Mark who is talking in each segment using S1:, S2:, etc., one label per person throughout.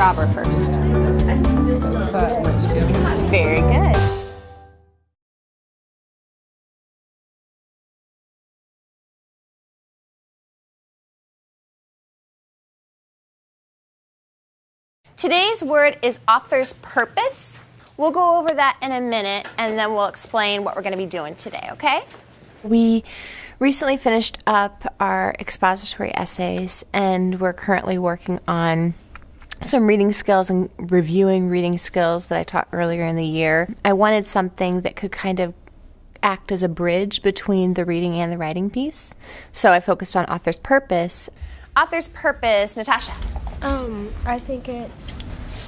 S1: robber first? Very good. Today's word is author's purpose. We'll go over that in a minute, and then we'll explain what we're going to be doing today, okay?
S2: We recently finished up our expository essays, and we're currently working on some reading skills and reviewing reading skills that I taught earlier in the year. I wanted something that could kind of act as a bridge between the reading and the writing piece, so I focused on author's purpose.
S1: Author's purpose, Natasha.
S3: I think it's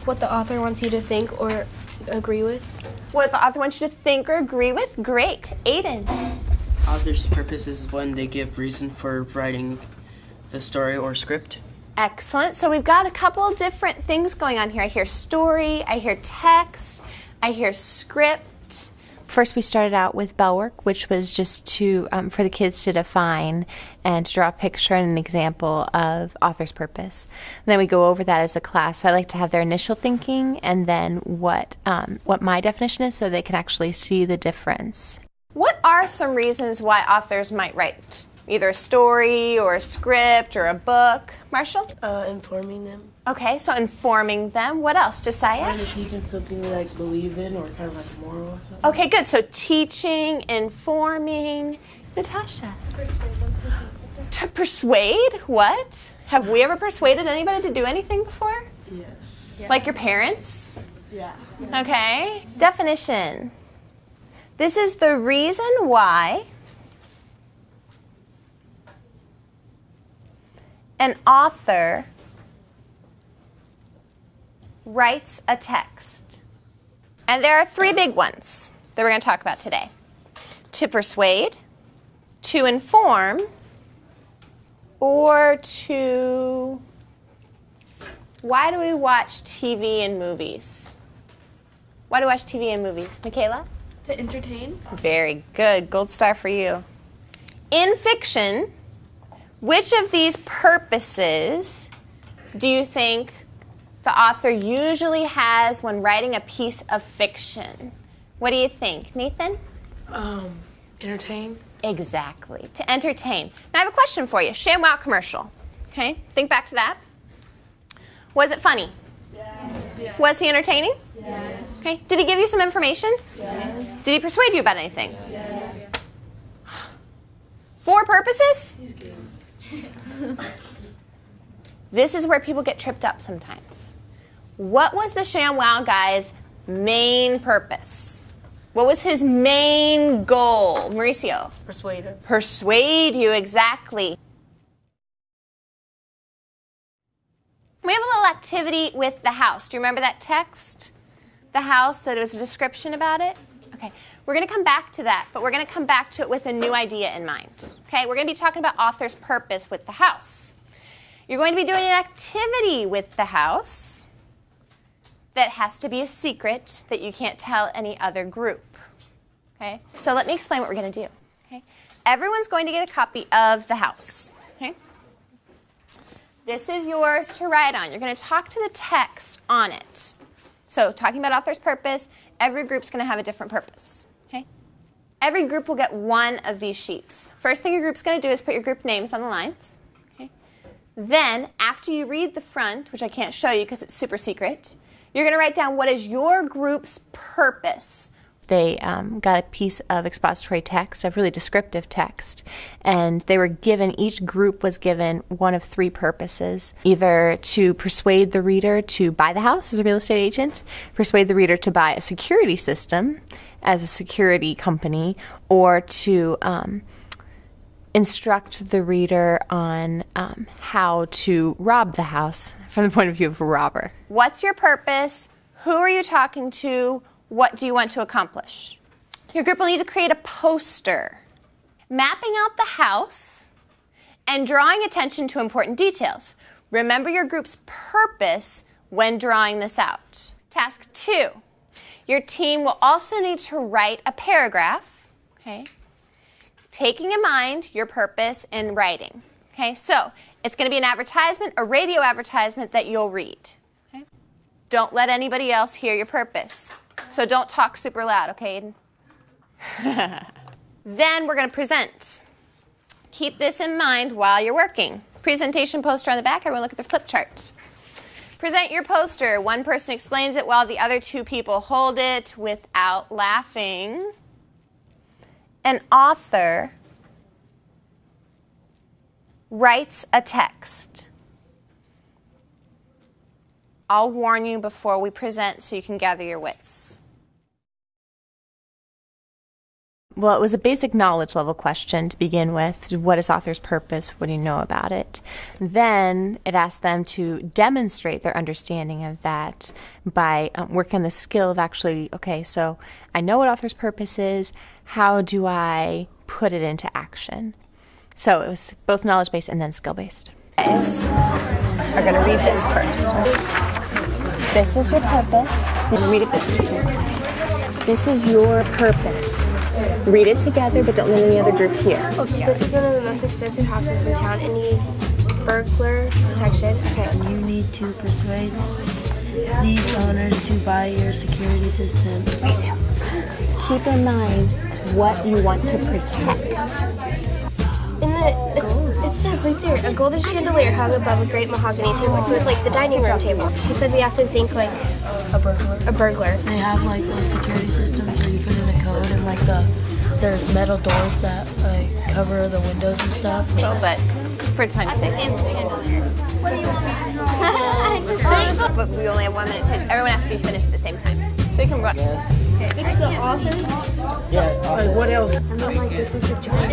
S3: what the author wants you to think or agree with.
S1: What the author wants you to think or agree with? Great. Aiden.
S4: Author's purpose is when they give reason for writing the story or script.
S1: Excellent. So we've got a couple of different things going on here. I hear story, I hear text, I hear script.
S2: First, we started out with bell work, which was just to for the kids to define and to draw a picture and an example of author's purpose. And then we go over that as a class. So I like to have their initial thinking and then what my definition is, so they can actually see the difference.
S1: What are some reasons why authors might write either a story or a script or a book? Marshall?
S3: Informing them.
S1: Okay, so informing them. What else? Josiah?
S5: Trying to teach them something they like believe in, or kind of like a moral or something.
S1: Okay, good. So teaching, informing. Natasha?
S3: To persuade them to think.
S1: To persuade? What? Have we ever persuaded anybody to do anything before?
S5: Yes.
S3: Yeah.
S1: Like your parents?
S5: Yeah.
S1: Okay. Definition. This is the reason why an author writes a text. And there are three big ones that we're going to talk about today. To persuade, to inform, or to... Why do we watch TV and movies? Why do we watch TV and movies? Michaela?
S3: To entertain.
S1: Very good. Gold star for you. In fiction, which of these purposes do you think the author usually has when writing a piece of fiction? What do you think? Nathan?
S5: Entertain.
S1: Exactly. To entertain. Now I have a question for you. ShamWow commercial. Okay? Think back to that. Was it funny?
S5: Yes.
S1: Was he entertaining?
S5: Yes.
S1: Okay. Did he give you some information?
S5: Yes.
S1: Did he persuade you about anything?
S5: Yes.
S1: For purposes?
S5: He's good.
S1: This is where people get tripped up sometimes. What was the ShamWow guy's main purpose? What was his main goal? Mauricio?
S3: Persuader.
S1: Persuade you, exactly. We have a little activity with the house. Do you remember that text? The house, that it was a description about it? Okay, we're going to come back to that, but we're going to come back to it with a new idea in mind. Okay, we're going to be talking about author's purpose with the house. You're going to be doing an activity with the house that has to be a secret that you can't tell any other group. Okay, so let me explain what we're going to do. Okay, everyone's going to get a copy of the house. Okay, this is yours to write on. You're going to talk to the text on it. So talking about author's purpose, every group's going to have a different purpose. Okay, every group will get one of these sheets. First thing your group's going to do is put your group names on the lines. Okay, then after you read the front, which I can't show you because it's super secret, you're going to write down what is your group's purpose.
S2: They got a piece of expository text, of really descriptive text, and they were given, each group was given one of three purposes: either to persuade the reader to buy the house as a real estate agent, persuade the reader to buy a security system as a security company, or to instruct the reader on how to rob the house from the point of view of a robber.
S1: What's your purpose? Who are you talking to? What do you want to accomplish? Your group will need to create a poster mapping out the house and drawing attention to important details. Remember your group's purpose when drawing this out. Task 2. Your team will also need to write a paragraph, okay, taking in mind your purpose in writing. Okay, so it's going to be an advertisement, a radio advertisement that you'll read. Okay? Don't let anybody else hear your purpose. So don't talk super loud, okay, Aiden? Then we're going to present. Keep this in mind while you're working. Presentation poster on the back. Everyone look at the flip chart. Present your poster. One person explains it while the other two people hold it without laughing. An author writes a text. I'll warn you before we present so you can gather your wits.
S2: Well, it was a basic knowledge level question to begin with. What is author's purpose? What do you know about it? Then it asked them to demonstrate their understanding of that by working on the skill of actually, okay, so I know what author's purpose is. How do I put it into action? So it was both knowledge-based and then skill-based.
S1: Guys are going to read this first. This is your purpose. Read it together. This is your purpose. Read it together, but don't let any other group hear.
S3: This is one of the most expensive houses in town. It needs burglar protection. Okay.
S5: You need to persuade these owners to buy your security system.
S1: Keep in mind what you want to protect.
S3: It says right there, a golden chandelier hung above a great mahogany table. So it's like the dining room table. She said we have to think like
S5: A burglar.
S3: a burglar.
S5: They have like those security systems where you put in a code and like there's metal doors that like cover the windows and stuff.
S1: But for time's sake.
S3: What do you want me to draw?
S1: But we only have 1 minute pitch. Everyone has to be finished at the same time. So you can run.
S3: It's the author.
S5: Yeah. Like what else?
S3: And then like this is the giant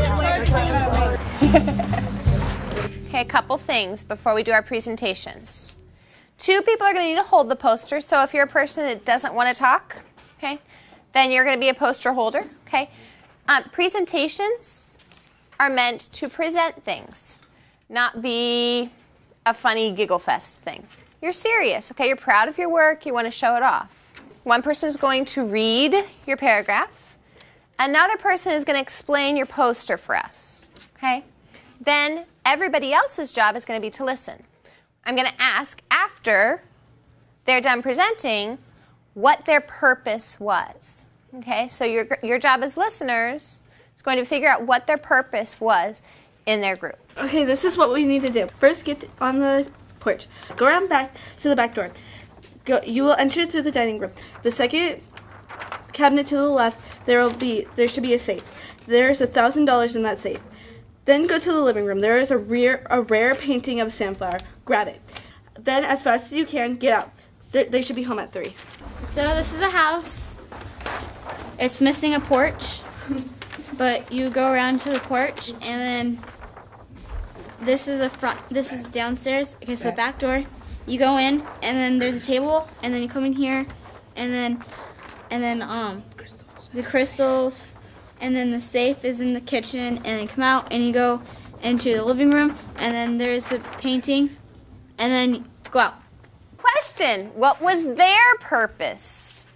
S1: Okay, a couple things before we do our presentations. 2 people are going to need to hold the poster. So if you're a person that doesn't want to talk, okay, then you're going to be a poster holder, okay? Presentations are meant to present things, not be a funny giggle fest thing. You're serious, okay? You're proud of your work. You want to show it off. One person is going to read your paragraph. Another person is going to explain your poster for us, okay? Then everybody else's job is going to be to listen. I'm going to ask after they're done presenting what their purpose was. Okay, so your job as listeners is going to figure out what their purpose was in their group.
S6: Okay, this is what we need to do. First, get on the porch. Go around back to the back door. You will enter through the dining room. The second cabinet to the left, there should be a safe. There's $1,000 in that safe. Then go to the living room. There is a rare painting of a sunflower. Grab it. Then, as fast as you can, get out. They should be home at 3.
S7: So this is a house. It's missing a porch, but you go around to the porch, and then this is a front. This is downstairs. Okay, so back door. You go in, and then there's a table, and then you come in here, and then the crystals, and then the safe is in the kitchen, and then you come out and you go into the living room, and then there's a painting, and then you go out.
S1: Question, what was their purpose?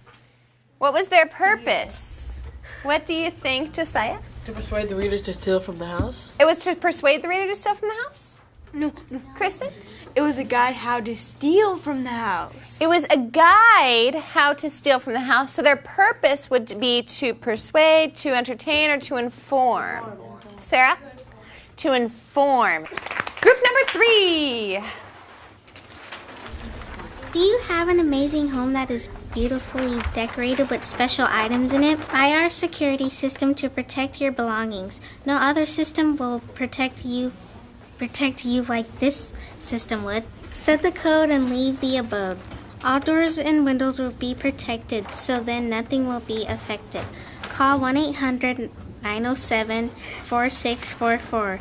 S1: What was their purpose? What do you think, Josiah?
S5: To persuade the reader to steal from the house.
S1: It was to persuade the reader to steal from the house?
S8: No.
S1: Kristen?
S8: It was a guide how to steal from the house.
S1: It was a guide how to steal from the house, so their purpose would be to persuade, to entertain, or to inform. Sarah? To inform. Group number 3.
S9: Do you have an amazing home that is beautifully decorated with special items in it? Buy our security system to protect your belongings. No other system will protect you like this system would. Set the code and leave the abode. All doors and windows will be protected, so then nothing will be affected. Call 1-800-907-4644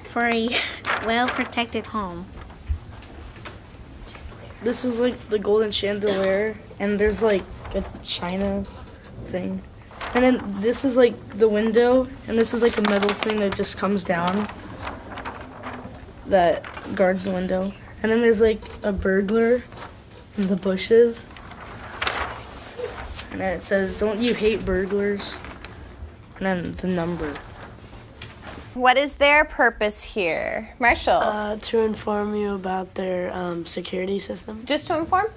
S9: for a well-protected home.
S5: This is like the golden chandelier, and there's like a china thing. And then this is like the window, and this is like the metal thing that just comes down that guards the window. And then there's like a burglar in the bushes. And then it says, "Don't you hate burglars?" And then the number.
S1: What is their purpose here? Marshall?
S10: To inform you about their security system.
S1: Just to inform?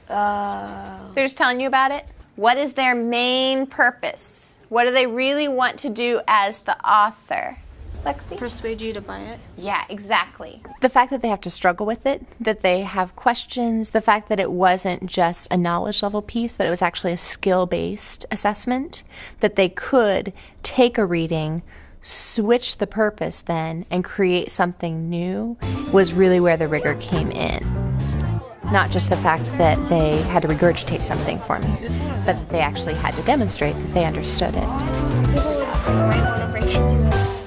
S1: They're just telling you about it? What is their main purpose? What do they really want to do as the author? Lexi?
S7: Persuade you to buy it.
S1: Yeah, exactly.
S2: The fact that they have to struggle with it, that they have questions, the fact that it wasn't just a knowledge level piece, but it was actually a skill-based assessment, that they could take a reading, switch the purpose then, and create something new was really where the rigor came in. Not just the fact that they had to regurgitate something for me, but that they actually had to demonstrate that they understood it.
S3: People would write one over and do it.